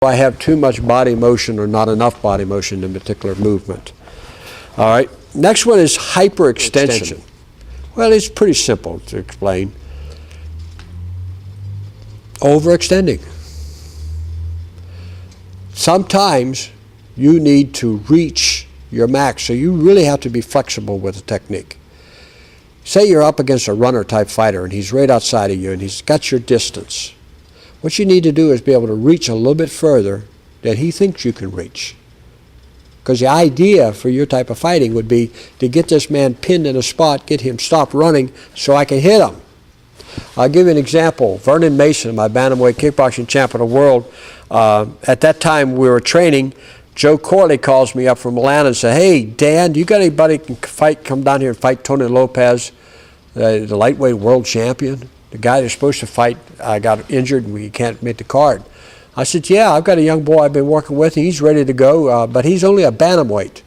I have too much body motion or not enough body motion in a particular movement. All right. Next one is hyperextension. Well, it's pretty simple to explain. Overextending. Sometimes you need to reach your max, so you really have to be flexible with the technique. Say you're up against a runner type fighter and he's right outside of you and he's got your distance. What you need to do is be able to reach a little bit further than he thinks you can reach. Because the idea for your type of fighting would be to get this man pinned in a spot, get him stopped running so I can hit him. I'll give you an example. Vernon Mason, my bantamweight kickboxing champion of the world, at that time we were training. Joe Corley calls me up from Atlanta and says, "Hey, Dan, you got anybody who can come down here and fight Tony Lopez, the lightweight world champion? The guy that's supposed to fight got injured and we can't make the card." I said, "Yeah, I've got a young boy I've been working with. He's ready to go, but he's only a bantamweight.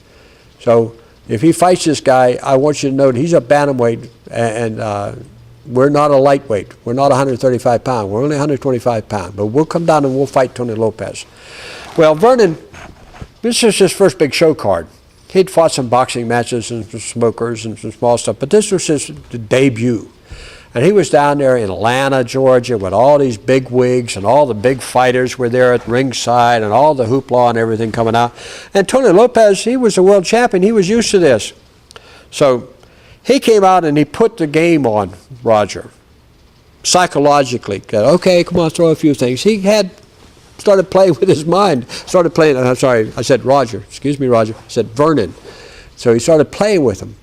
So if he fights this guy, I want you to know that he's a bantamweight, and we're not a lightweight. We're not 135 pounds. We're only 125 pounds. But we'll come down and we'll fight Tony Lopez." Well, Vernon, this is his first big show card. He'd fought some boxing matches and some smokers and some small stuff, but this was his debut. And he was down there in Atlanta, Georgia, with all these big wigs, and all the big fighters were there at ringside, and all the hoopla and everything coming out. And Tony Lopez, he was a world champion. He was used to this. So he came out and he put the game on Roger, psychologically. Okay, come on, throw a few things. He had started playing with his mind. Started playing, I'm sorry, I said Roger. Excuse me, Roger. I said Vernon. So he started playing with him.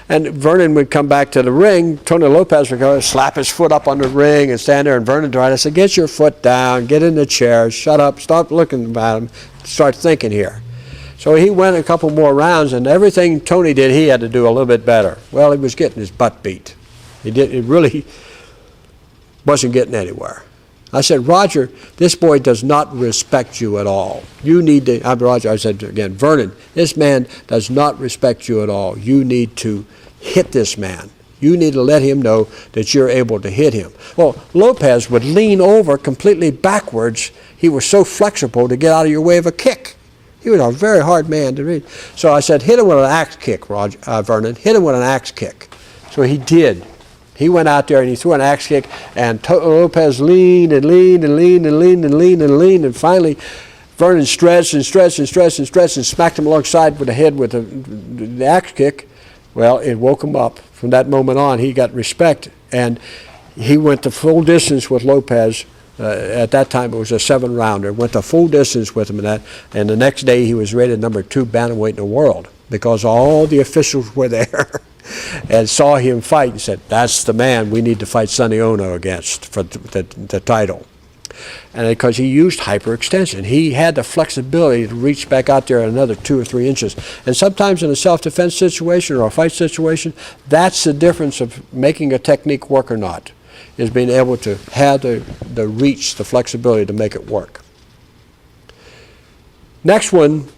And Vernon would come back to the ring. Tony Lopez would go slap his foot up on the ring and stand there, and Vernon tried. I said, "Get your foot down, get in the chair, shut up, stop looking at him, start thinking here." So he went a couple more rounds, and everything Tony did, he had to do a little bit better. Well, he was getting his butt beat. He really wasn't getting anywhere. I said, "Roger, this boy does not respect you at all. You need to," I'm Roger, I said again, "Vernon, this man does not respect you at all. You need to hit this man. You need to let him know that you're able to hit him." Well, Lopez would lean over completely backwards. He was so flexible to get out of your way of a kick. He was a very hard man to read. So I said, "Hit him with an axe kick, Vernon. Hit him with an axe kick." So he did. He went out there and he threw an axe kick, and Lopez leaned and leaned and leaned and leaned and leaned and leaned, and finally Vernon stretched and stretched and stretched and stretched and smacked him alongside with the head with the axe kick. Well, it woke him up. From that moment on, he got respect, and he went the full distance with Lopez. At that time, it was a 7-rounder. Went the full distance with him in that, and the next day he was rated #2 bantamweight in the world because all the officials were there and saw him fight and said, "That's the man we need to fight Sonny Ono against for the title." And because he used hyperextension, he had the flexibility to reach back out there another 2 or 3 inches. And sometimes in a self-defense situation or a fight situation, that's the difference of making a technique work or not, is being able to have the reach, the flexibility to make it work. Next one